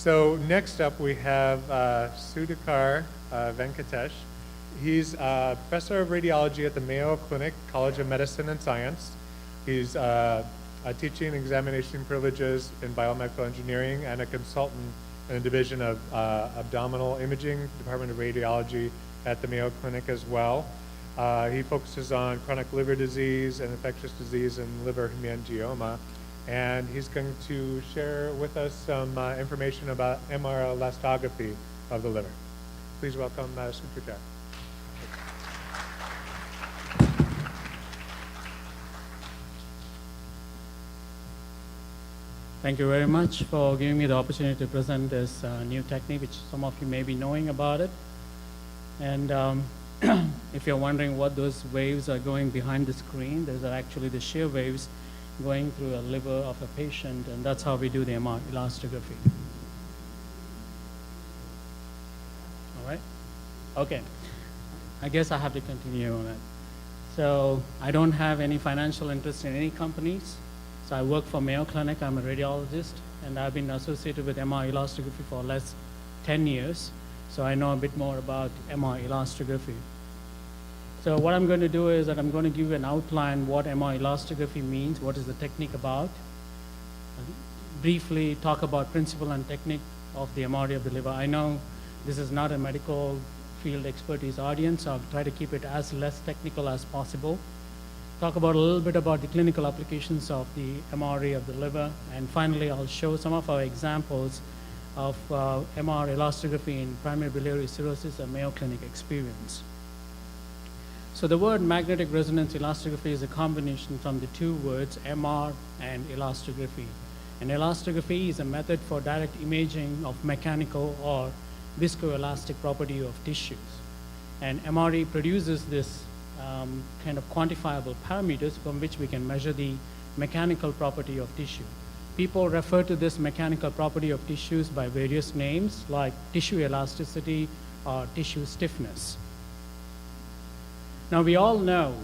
So next up we have Sudhakar Venkatesh. He's professor of radiology at the Mayo Clinic College of Medicine and Science. He's teaching and examination privileges in biomedical engineering and a consultant in the Division of Abdominal Imaging, Department of Radiology at the Mayo Clinic as well. He focuses on chronic liver disease and infectious disease and liver hemangioma. And he's going to share with us some information about MR elastography of the liver. Please welcome Sudhakar. Thank you very much for giving me the opportunity to present this new technique, which some of you may be knowing about it. And if you're wondering what those waves are going behind the screen, those are actually the shear waves going through a liver of a patient, and that's how we do the MR elastography. All right? Okay. I guess I have to continue on it. So I don't have any financial interest in any companies. So I work for Mayo Clinic. I'm a radiologist, and I've been associated with MR elastography for less 10 years. So I know a bit more about MR elastography. So what I'm going to do is that I'm going to give you an outline what MR elastography means, what is the technique about, briefly talk about principle and technique of the MRE of the liver. I know this is not a medical field expertise audience, so I'll try to keep it as less technical as possible. Talk about a little bit about the clinical applications of the MRE of the liver, and finally I'll show some of our examples of MR elastography in primary biliary cirrhosis and Mayo Clinic experience. So the word magnetic resonance elastography is a combination from the two words MR and elastography. And elastography is a method for direct imaging of mechanical or viscoelastic property of tissues. And MRE produces this kind of quantifiable parameters from which we can measure the mechanical property of tissue. People refer to this mechanical property of tissues by various names like tissue elasticity or tissue stiffness. Now we all know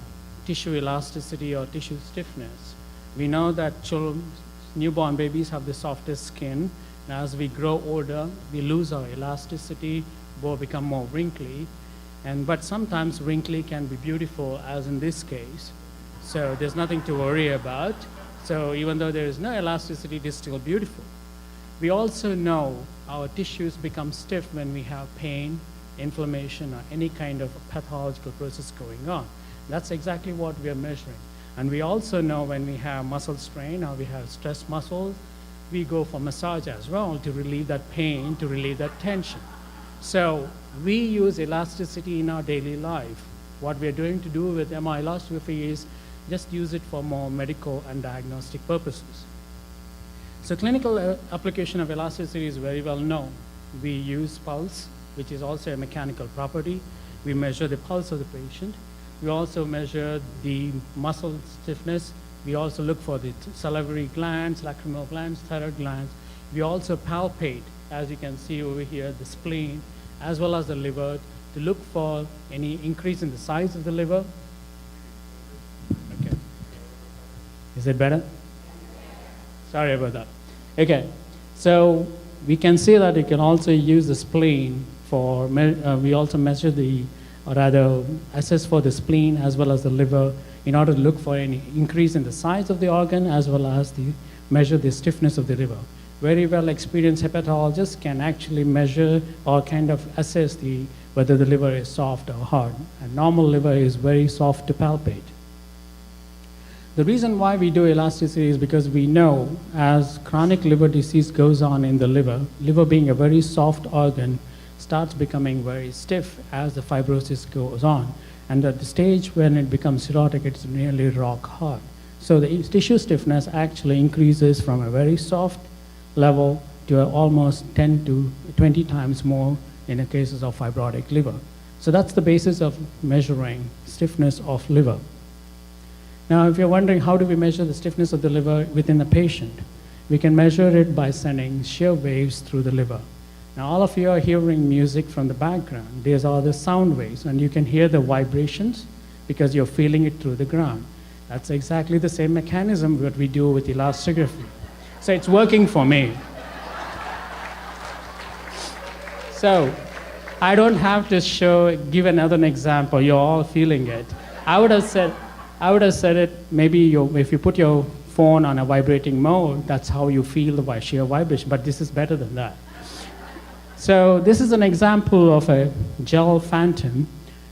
tissue elasticity or tissue stiffness. We know that children, newborn babies have the softest skin, and as we grow older, we lose our elasticity, or become more wrinkly. But sometimes wrinkly can be beautiful, as in this case. So there's nothing to worry about. So even though there is no elasticity, it is still beautiful. We also know our tissues become stiff when we have pain, inflammation, or any kind of pathological process going on. That's exactly what we are measuring. And we also know when we have muscle strain or we have stressed muscles, we go for massage as well to relieve that pain, to relieve that tension. So we use elasticity in our daily life. What we're doing to do with MR elastography is just use it for more medical and diagnostic purposes. So clinical application of elasticity is very well known. We use pulse, which is also a mechanical property. We measure the pulse of the patient. We also measure the muscle stiffness. We also look for the salivary glands, lacrimal glands, thyroid glands. We also palpate, as you can see over here, the spleen, as well as the liver, to look for any increase in the size of the liver. Okay. Is it better? Sorry about that. Okay, so we can see that you can also use the spleen for, we also measure or rather assess for the spleen as well as the liver in order to look for any increase in the size of the organ as well as measure the stiffness of the liver. Very well experienced hepatologists can actually measure or kind of assess whether the liver is soft or hard. A normal liver is very soft to palpate. The reason why we do elasticity is because we know as chronic liver disease goes on in the liver being a very soft organ, starts becoming very stiff as the fibrosis goes on. And at the stage when it becomes cirrhotic, it's nearly rock hard. So the tissue stiffness actually increases from a very soft level to almost 10 to 20 times more in the cases of fibrotic liver. So that's the basis of measuring stiffness of liver. Now, if you're wondering how do we measure the stiffness of the liver within a patient, we can measure it by sending shear waves through the liver. Now, all of you are hearing music from the background. These are the sound waves, and you can hear the vibrations because you're feeling it through the ground. That's exactly the same mechanism that we do with elastography. So it's working for me. So I don't have to give another example. You're all feeling it. I would have said it, maybe if you put your phone on a vibrating mode, that's how you feel the sheer vibration, but this is better than that. So this is an example of a gel phantom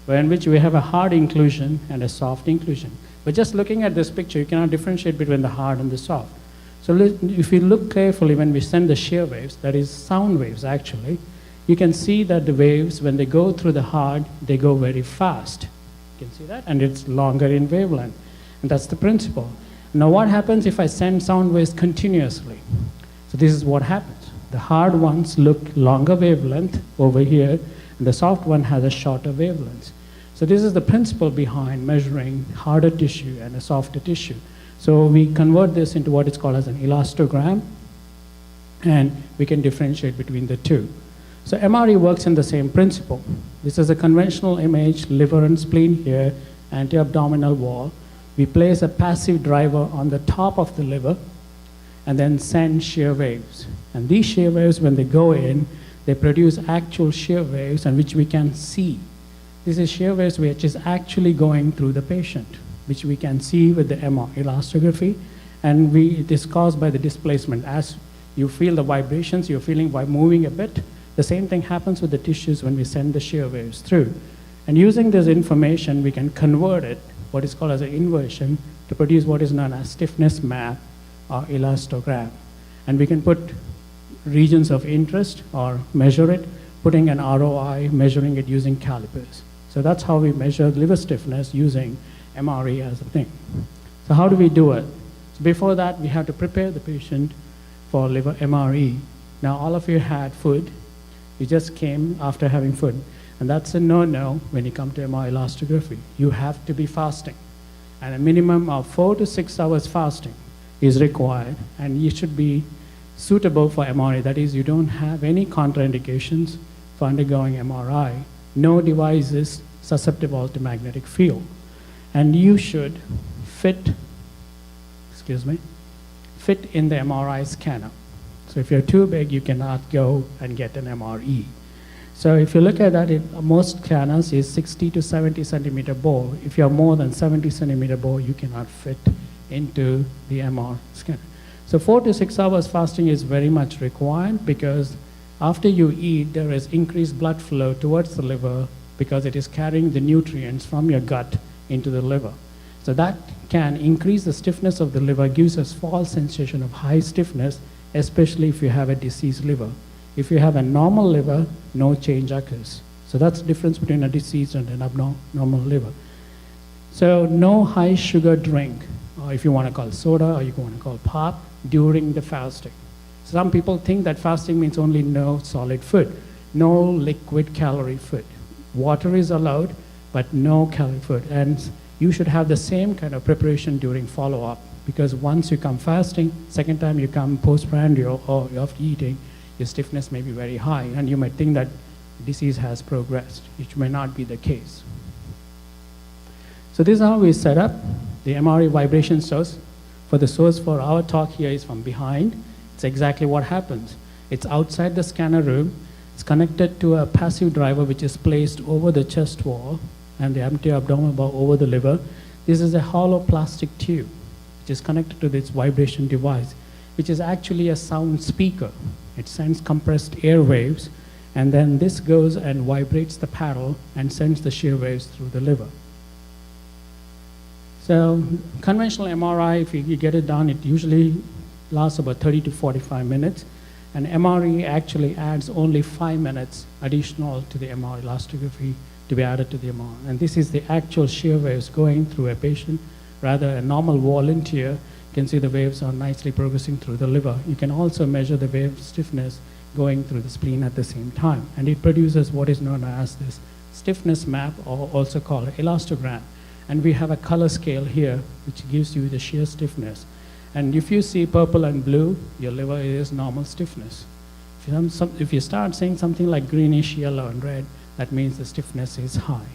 in which we have a hard inclusion and a soft inclusion. But just looking at this picture, you cannot differentiate between the hard and the soft. So if you look carefully when we send the shear waves, that is sound waves actually, you can see that the waves, when they go through the hard, they go very fast. You can see that, and it's longer in wavelength. And that's the principle. Now what happens if I send sound waves continuously? So this is what happens. The hard ones look longer wavelength over here, and the soft one has a shorter wavelength. So this is the principle behind measuring harder tissue and a softer tissue. So we convert this into what is called as an elastogram, and we can differentiate between the two. So MRE works in the same principle. This is a conventional image, liver and spleen here, anti-abdominal wall. We place a passive driver on the top of the liver and then send shear waves. And these shear waves, when they go in, they produce actual shear waves, and which we can see. This is shear waves which is actually going through the patient, which we can see with the MR elastography, and it is caused by the displacement. As you feel the vibrations, you're feeling by moving a bit. The same thing happens with the tissues when we send the shear waves through. And using this information, we can convert it, what is called as an inversion, to produce what is known as stiffness map or elastogram. And we can put regions of interest or measure it, putting an ROI, measuring it using calipers. So that's how we measure liver stiffness using MRE as a thing. So how do we do it? So before that, we have to prepare the patient for liver MRE. Now all of you had food. You just came after having food. And that's a no-no when you come to MR elastography. You have to be fasting. And a minimum of 4 to 6 hours fasting is required. And you should be suitable for MRI. That is, you don't have any contraindications for undergoing MRI. No device is susceptible to magnetic field. And you should fit in the MRI scanner. So if you're too big, you cannot go and get an MRE. So if you look at that, most scanners is 60 to 70 centimeter bore. If you're more than 70 centimeter bore, you cannot fit into the MR scanner. So 4 to 6 hours fasting is very much required, because after you eat, there is increased blood flow towards the liver because it is carrying the nutrients from your gut into the liver. So that can increase the stiffness of the liver, gives us false sensation of high stiffness, especially if you have a diseased liver. If you have a normal liver, no change occurs. So that's the difference between a diseased and an abnormal liver. So no high sugar drink, or if you want to call soda or you want to call pop, during the fasting. Some people think that fasting means only no solid food, no liquid calorie food. Water is allowed, but no calorie food. And you should have the same kind of preparation during follow-up, because once you come fasting, second time you come postprandial or after eating, your stiffness may be very high, and you might think that disease has progressed, which may not be the case. So this is how we set up the MRE vibration source. For the source for our talk here is from behind. It's exactly what happens. It's outside the scanner room. It's connected to a passive driver which is placed over the chest wall and the empty abdominal wall over the liver. This is a hollow plastic tube which is connected to this vibration device, which is actually a sound speaker. It sends compressed air waves, and then this goes and vibrates the paddle and sends the shear waves through the liver. So conventional MRI, if you get it done, it usually lasts about 30 to 45 minutes. And MRE actually adds only 5 minutes additional to the MR elastography to be added to the MR. And this is the actual shear waves going through a patient. Rather, a normal volunteer, you can see the waves are nicely progressing through the liver. You can also measure the wave stiffness going through the spleen at the same time. And it produces what is known as this stiffness map, or also called elastogram. And we have a color scale here, which gives you the shear stiffness. And if you see purple and blue, your liver is normal stiffness. If you start seeing something like greenish, yellow, and red, that means the stiffness is high.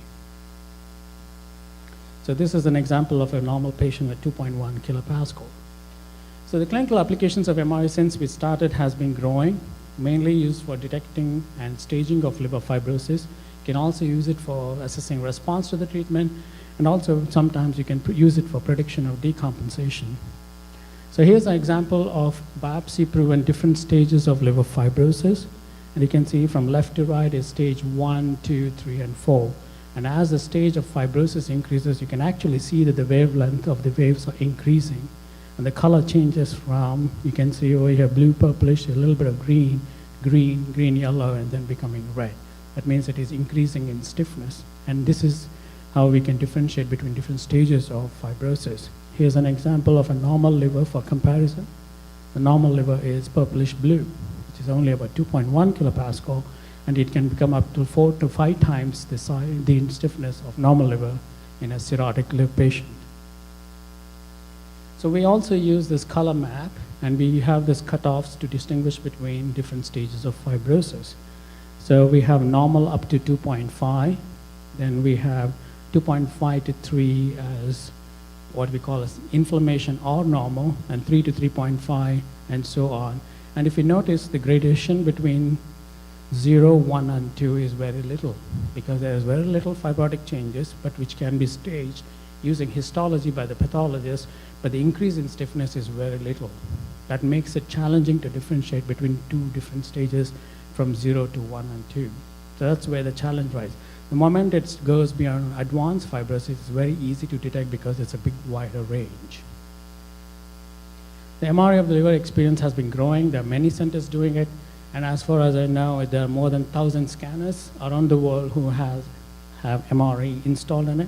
So this is an example of a normal patient with 2.1 kilopascal. So the clinical applications of MRI since we started has been growing. mainly used for detecting and staging of liver fibrosis. You can also use it for assessing response to the treatment, and also sometimes you can use it for prediction of decompensation. So here's an example of biopsy-proven different stages of liver fibrosis. And you can see from left to right is stage 1, 2, 3, and 4. And as the stage of fibrosis increases, you can actually see that the wavelength of the waves are increasing. And the color changes from, you can see over here, blue, purplish, a little bit of green, green, green, yellow, and then becoming red. That means it is increasing in stiffness. And this is how we can differentiate between different stages of fibrosis. Here's an example of a normal liver for comparison. The normal liver is purplish blue, which is only about 2.1 kilopascal, and it can become up to 4 to 5 times the size, the stiffness of normal liver in a cirrhotic liver patient. So we also use this color map, and we have this cutoffs to distinguish between different stages of fibrosis. So we have normal up to 2.5, then we have 2.5 to 3 as what we call as inflammation or normal, and 3 to 3.5, and so on. And if you notice, the gradation between 0, 1, and 2 is very little, because there is very little fibrotic changes, but which can be staged using histology by the pathologist, but the increase in stiffness is very little. That makes it challenging to differentiate between two different stages from 0 to 1 and 2. So that's where the challenge lies. The moment it goes beyond advanced fibrosis, it's very easy to detect because it's a big wider range. The MRI of the liver experience has been growing. There are many centers doing it. And as far as I know, there are more than 1,000 scanners around the world who have MRI installed in it.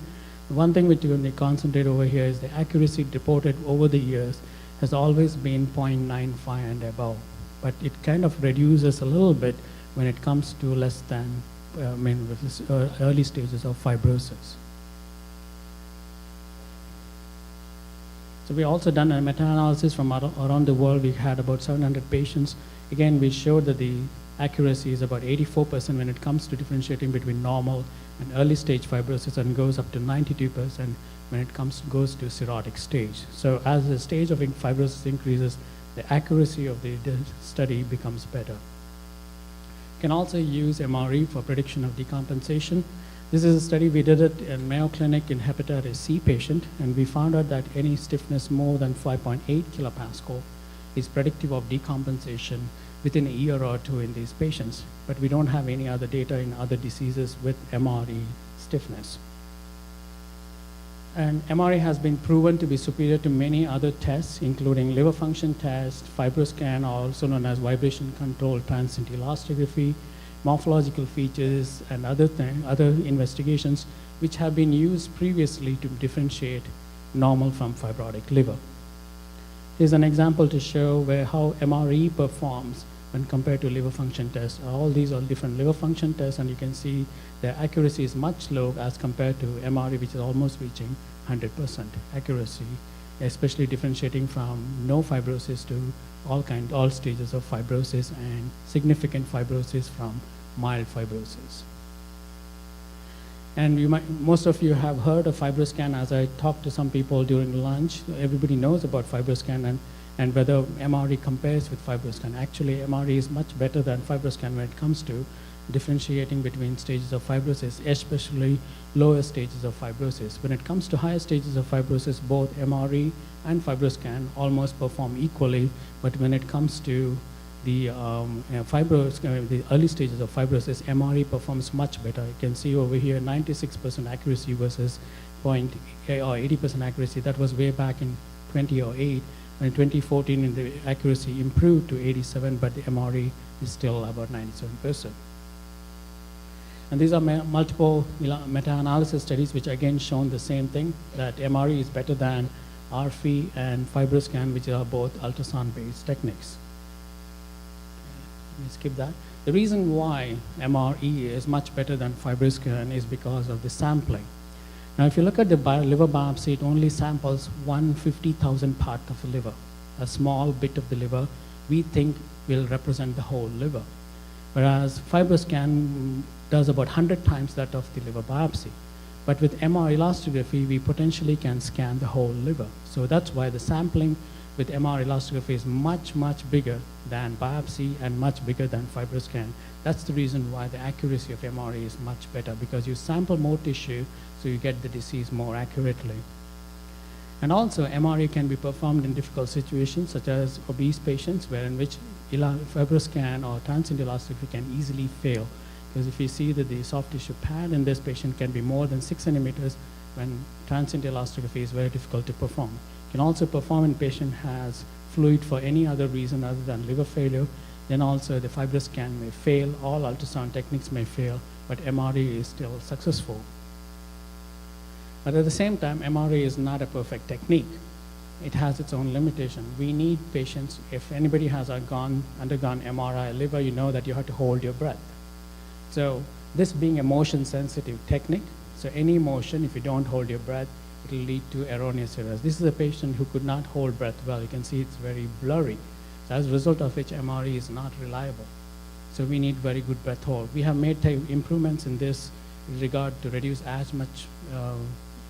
One thing which we concentrate over here is the accuracy reported over the years has always been 0.95 and above. But it kind of reduces a little bit when it comes to less than early stages of fibrosis. So we also done a meta-analysis from around the world. We had about 700 patients. Again, we showed that the accuracy is about 84% when it comes to differentiating between normal and early stage fibrosis, and goes up to 92% when it goes to cirrhotic stage. So as the stage of fibrosis increases, the accuracy of the study becomes better. You can also use MRE for prediction of decompensation. This is a study we did it in Mayo Clinic in hepatitis C patient, and we found out that any stiffness more than 5.8 kilopascal is predictive of decompensation within a year or two in these patients. But we don't have any other data in other diseases with MRE stiffness. And MRE has been proven to be superior to many other tests, including liver function test, FibroScan, also known as vibration-controlled transscintillostrography, morphological features, and other investigations which have been used previously to differentiate normal from fibrotic liver. Here's an example to show how MRE performs when compared to liver function tests. All these are different liver function tests, and you can see their accuracy is much low as compared to MRE, which is almost reaching 100% accuracy, especially differentiating from no fibrosis to all stages of fibrosis, and significant fibrosis from mild fibrosis. And most of you have heard of FibroScan. As I talked to some people during lunch, everybody knows about FibroScan and whether MRE compares with FibroScan. Actually, MRE is much better than FibroScan when it comes to differentiating between stages of fibrosis, especially lower stages of fibrosis. When it comes to higher stages of fibrosis, both MRE and FibroScan almost perform equally, but when it comes to the the early stages of fibrosis, MRE performs much better. You can see over here 96% accuracy versus 80% accuracy. That was way back in 2008. In 2014, the accuracy improved to 87, but the MRE is still about 97%. And these are multiple meta-analysis studies which again shown the same thing, that MRE is better than RFI and FibroScan, which are both ultrasound-based techniques. Let me skip that. The reason why MRE is much better than FibroScan is because of the sampling. Now, if you look at the liver biopsy, it only samples 1/50,000th part of the liver. A small bit of the liver we think will represent the whole liver. Whereas FibroScan does about 100 times that of the liver biopsy. But with MR elastography, we potentially can scan the whole liver. So that's why the sampling with MR elastography is much, much bigger than biopsy and much bigger than FibroScan. That's the reason why the accuracy of MRE is much better, because you sample more tissue, so you get the disease more accurately. And also, MRE can be performed in difficult situations, such as obese patients, where in which FibroScan or transient elastography can easily fail. Because if you see that the soft tissue pad in this patient can be more than 6 centimeters, when transient elastography is very difficult to perform. You can also perform in patient has fluid for any other reason other than liver failure. Then also the FibroScan may fail, all ultrasound techniques may fail, but MRE is still successful. But at the same time, MRE is not a perfect technique. It has its own limitation. We need patients, if anybody has undergone MRI liver, you know that you have to hold your breath. So this being a motion-sensitive technique, so any motion, if you don't hold your breath, it will lead to erroneous errors. This is a patient who could not hold breath well. You can see it's very blurry. So as a result of which, MRE is not reliable. So we need very good breath hold. We have made improvements in this regard to reduce as much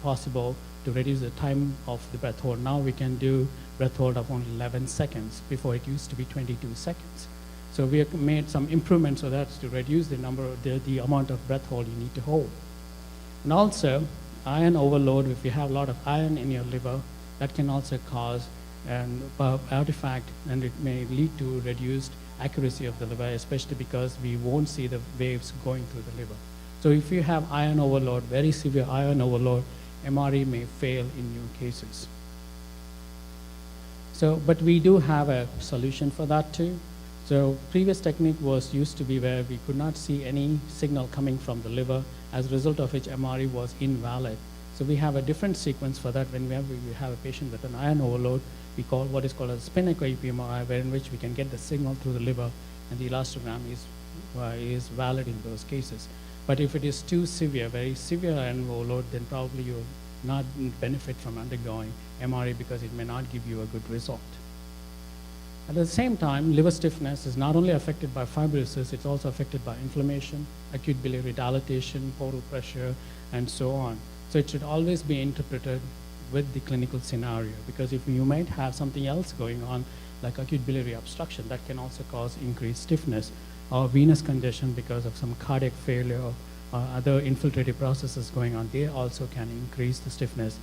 possible to reduce the time of the breath hold. Now we can do breath hold of only 11 seconds. Before it used to be 22 seconds. So we have made some improvements so that's to reduce the amount of breath hold you need to hold. And also, iron overload, if you have a lot of iron in your liver, that can also cause an artifact, and it may lead to reduced accuracy of the liver, especially because we won't see the waves going through the liver. So if you have iron overload, very severe iron overload, MRE may fail in new cases. So, but we do have a solution for that too. So previous technique was used to be where we could not see any signal coming from the liver, as a result of which MRE was invalid. So we have a different sequence for that. When we have a patient with an iron overload, we call what is called a spin echo EPMRI, where in which we can get the signal through the liver, and the elastogram is valid in those cases. But if it is too severe, very severe iron overload, then probably you will not benefit from undergoing MRE because it may not give you a good result. At the same time, liver stiffness is not only affected by fibrosis, it's also affected by inflammation, acute biliary dilatation, portal pressure, and so on. So it should always be interpreted with the clinical scenario, because if you might have something else going on, like acute biliary obstruction, that can also cause increased stiffness, or venous congestion because of some cardiac failure or other infiltrative processes going on. They also can increase the stiffness.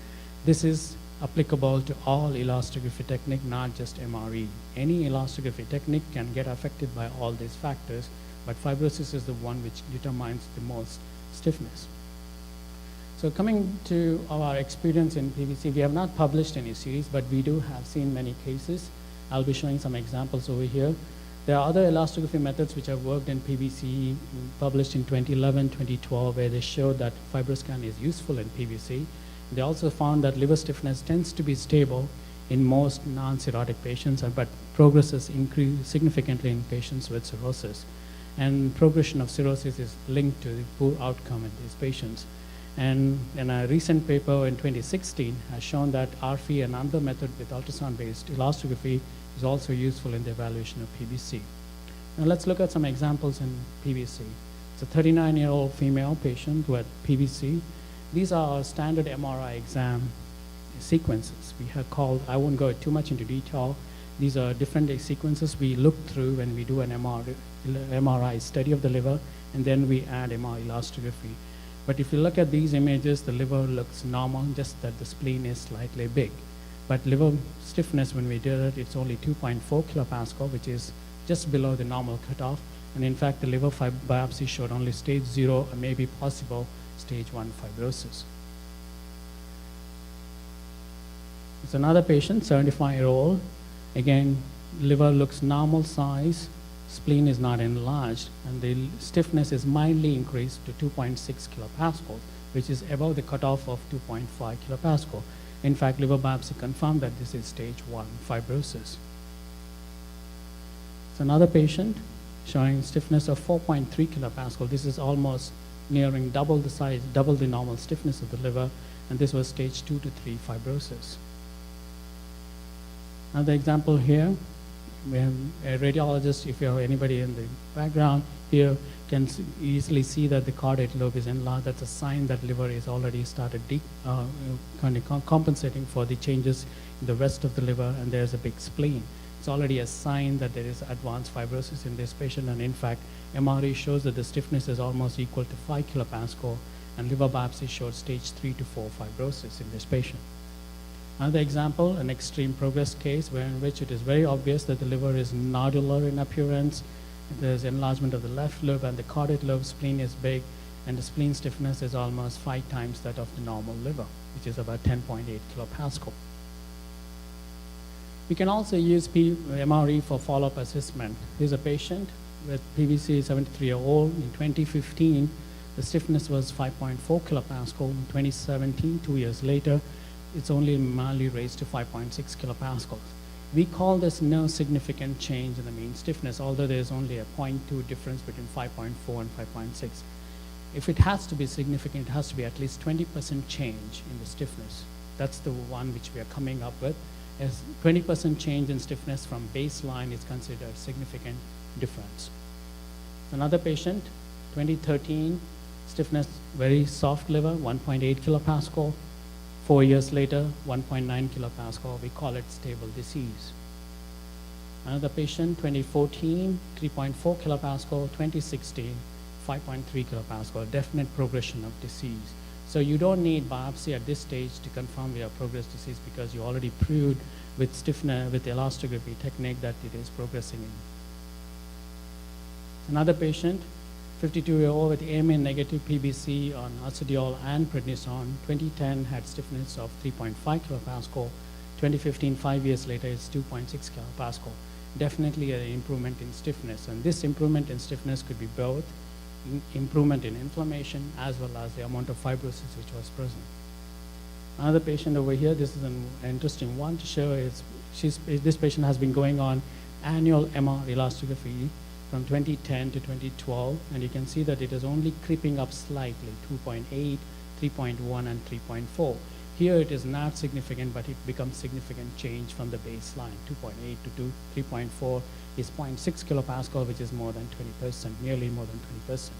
This is applicable to all elastography technique, not just MRE. Any elastography technique can get affected by all these factors, but fibrosis is the one which determines the most stiffness. So coming to our experience in PBC, we have not published any series, but we do have seen many cases. I'll be showing some examples over here. There are other elastography methods which have worked in PBC, published in 2011, 2012, where they showed that FibroScan is useful in PBC. They also found that liver stiffness tends to be stable in most non-cirrhotic patients, but progresses significantly in patients with cirrhosis. And progression of cirrhosis is linked to the poor outcome in these patients. And in a recent paper in 2016 has shown that RFE, another method with ultrasound-based elastography, is also useful in the evaluation of PBC. Now let's look at some examples in PBC. It's a 39-year-old female patient who had PBC. These are our standard MRI exam sequences. We have called, I won't go too much into detail. These are different sequences we look through when we do an MRI study of the liver, and then we add MRI elastography. But if you look at these images, the liver looks normal, just that the spleen is slightly big. But liver stiffness, when we did it, it's only 2.4 kilopascal, which is just below the normal cutoff. And in fact, the liver biopsy showed only stage 0, or maybe possible stage 1 fibrosis. It's another patient, 75-year-old. Again, liver looks normal size, spleen is not enlarged, and the stiffness is mildly increased to 2.6 kilopascal, which is above the cutoff of 2.5 kilopascal. In fact, liver biopsy confirmed that this is stage 1 fibrosis. It's another patient showing stiffness of 4.3 kilopascal. This is almost nearing double the size, double the normal stiffness of the liver, and this was stage 2 to 3 fibrosis. Another example here, when a radiologist, if you have anybody in the background here, can easily see that the caudate lobe is enlarged. That's a sign that liver is already started compensating for the changes in the rest of the liver, and there's a big spleen. It's already a sign that there is advanced fibrosis in this patient, and in fact, MRE shows that the stiffness is almost equal to 5 kilopascal, and liver biopsy showed stage 3 to 4 fibrosis in this patient. Another example, an extreme progress case in which it is very obvious that the liver is nodular in appearance. There's enlargement of the left lobe, and the caudate lobe spleen is big, and the spleen stiffness is almost 5 times that of the normal liver, which is about 10.8 kilopascal. We can also use MRE for follow-up assessment. Here's a patient with PVC 73-year-old. In 2015, the stiffness was 5.4 kilopascal. In 2017, 2 years later, it's only mildly raised to 5.6 kilopascals. We call this no significant change in the mean stiffness, although there's only a 0.2 difference between 5.4 and 5.6. If it has to be significant, it has to be at least 20% change in the stiffness. That's the one which we are coming up with. As 20% change in stiffness from baseline is considered significant difference. Another patient, 2013, stiffness, very soft liver, 1.8 kilopascal. 4 years later, 1.9 kilopascal. We call it stable disease. Another patient, 2014, 3.4 kilopascal. 2016, 5.3 kilopascal. Definite progression of disease. So you don't need biopsy at this stage to confirm we have progress disease, because you already proved with stiffness, with elastography technique, that it is progressing in. Another patient, 52-year-old with AMA negative PBC on acetyl and prednisone. 2010 had stiffness of 3.5 kilopascal. 2015, 5 years later, it's 2.6 kilopascal. Definitely an improvement in stiffness, and this improvement in stiffness could be both improvement in inflammation as well as the amount of fibrosis which was present. Another patient over here, this is an interesting one to show, is this patient has been going on annual MR elastography from 2010 to 2012, and you can see that it is only creeping up slightly, 2.8, 3.1, and 3.4. Here it is not significant, but it becomes significant change from the baseline. 2.8 to 3.4 is 0.6 kilopascal, which is more than 20%, nearly more than 20%.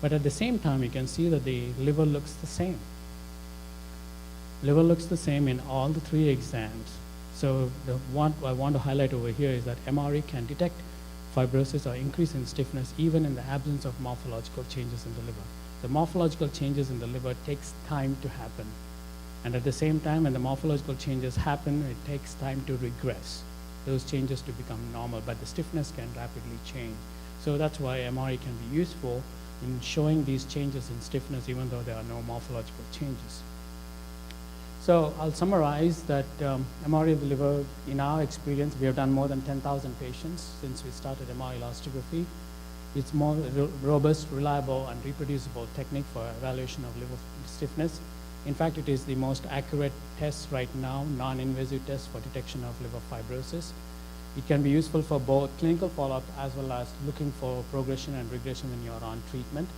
But at the same time, you can see that the liver looks the same. Liver looks the same in all the 3 exams. So the one I want to highlight over here is that MRE can detect fibrosis or increase in stiffness even in the absence of morphological changes in the liver. The morphological changes in the liver takes time to happen. And at the same time, when the morphological changes happen, it takes time to regress, those changes to become normal, but the stiffness can rapidly change. So that's why MRE can be useful in showing these changes in stiffness even though there are no morphological changes. So I'll summarize that MRE of the liver, in our experience, we have done more than 10,000 patients since we started MRE elastography. It's more robust, reliable, and reproducible technique for evaluation of liver stiffness. In fact, it is the most accurate test right now, non-invasive test for detection of liver fibrosis. It can be useful for both clinical follow-up as well as looking for progression and regression when you're on treatment.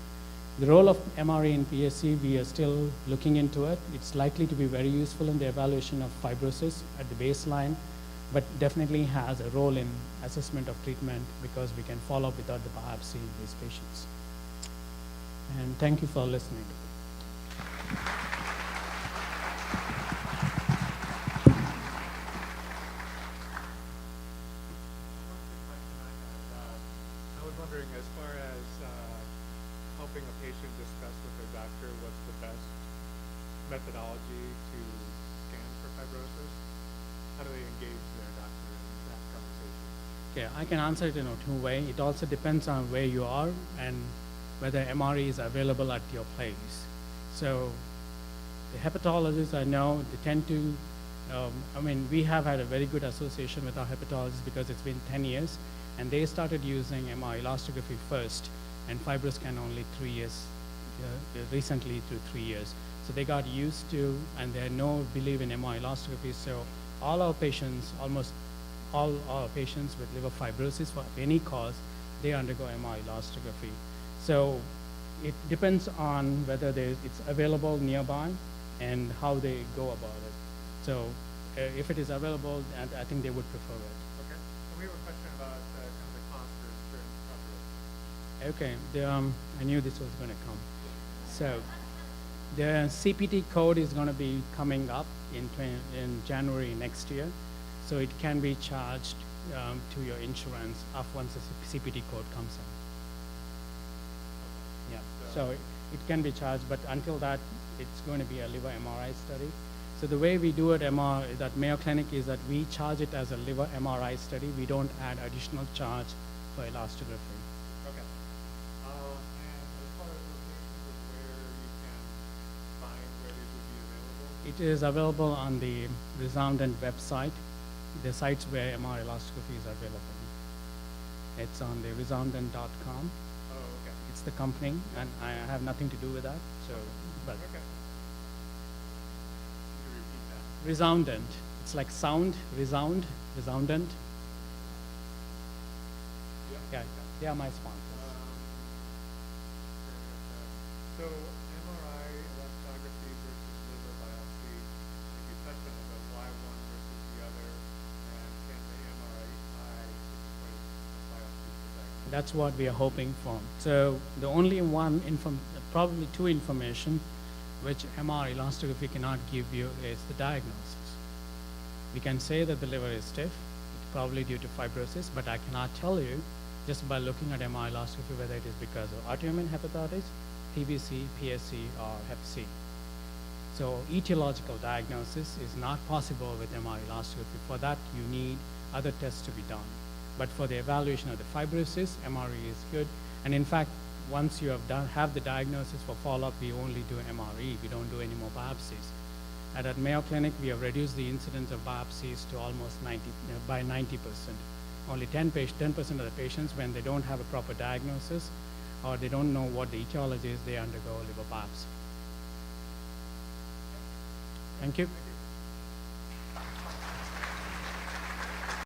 The role of MRE in PSC, we are still looking into it. It's likely to be very useful in the evaluation of fibrosis at the baseline, but definitely has a role in assessment of treatment because we can follow up without the biopsy in these patients. And thank you for listening. I was wondering, as far as helping a patient discuss with their doctor what's the best methodology to scan for fibrosis, how do they engage their doctor in that conversation? Okay, I can answer it in a 2 ways. It also depends on where you are and whether MRE is available at your place. So the hepatologists I know, they tend to, we have had a very good association with our hepatologists because it's been 10 years, and they started using MRE elastography first, and FibroScan only 3 years, recently to 3 years. So they got used to, and they had no belief in MRE elastography. So all our patients, almost all our patients with liver fibrosis for any cause, they undergo MRE elastography. So it depends on whether it's available nearby and how they go about it. So if it is available, I think they would prefer it. Okay. we have a question about kind of the cost for insurance coverage. Okay, I knew this was going to come. So the CPT code is going to be coming up in January next year. So it can be charged to your insurance once the CPT code comes in. Yeah, so it can be charged, but until that, it's going to be a liver MRI study. So the way we do it at Mayo Clinic is that we charge it as a liver MRI study. We don't add additional charge for elastography. Okay. And as far as locations of where you can find where these would be available? It is available on the Resoundent website, the sites where MR elastography is available. It's on the resoundent.com. Oh, okay. It's the company, and I have nothing to do with that. So, but Okay. Could you repeat that? Resoundent. It's like sound, resoundant. Yep. Yeah, they are my sponsors. So MRI elastography versus liver biopsy, like you touched on it, but why one versus the other, and can the MRI replace a biopsy for diagnosis? That's what we are hoping for. So the only one, probably two information, which MR elastography cannot give you is the diagnosis. We can say that the liver is stiff, it's probably due to fibrosis, but I cannot tell you just by looking at MR elastography whether it is because of autoimmune hepatitis, PBC, PSC, or Hep C. So etiological diagnosis is not possible with MR elastography. For that, you need other tests to be done. But for the evaluation of the fibrosis, MRE is good. And in fact, once you have the diagnosis for follow-up, we only do MRE. We don't do any more biopsies. And at Mayo Clinic, we have reduced the incidence of biopsies to almost 90%. Only 10% of the patients, when they don't have a proper diagnosis or they don't know what the etiology is, they undergo liver biopsy. Thank you.